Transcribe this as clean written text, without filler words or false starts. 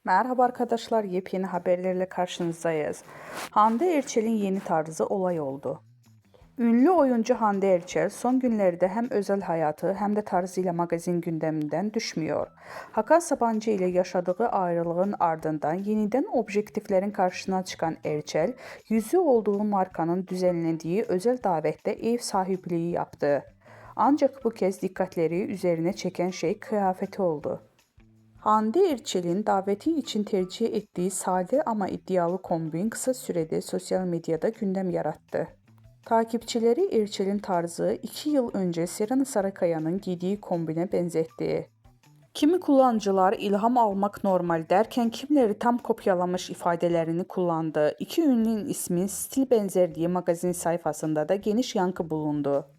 Merhaba arkadaşlar, yepyeni haberlerle karşınızdayız. Hande Erçel'in yeni tarzı olay oldu. Ünlü oyuncu Hande Erçel son günlerde hem özel hayatı hem de tarzıyla magazin gündeminden düşmüyor. Hakan Sabancı ile yaşadığı ayrılığın ardından yeniden objektiflerin karşısına çıkan Erçel, yüzü olduğu markanın düzenlediği özel davette ev sahipliği yaptı. Ancak bu kez dikkatleri üzerine çeken şey kıyafeti oldu. Hande Erçel'in daveti için tercih ettiği sade ama iddialı kombin kısa sürede sosyal medyada gündem yarattı. Takipçileri Erçel'in tarzı 2 yıl önce Serena Sarıkaya'nın giydiği kombine benzetti. Kimi kullanıcılar ilham almak normal derken kimileri tam kopyalamış ifadelerini kullandı. İki ünlünün ismi stil benzerliği magazin sayfasında da geniş yankı bulundu.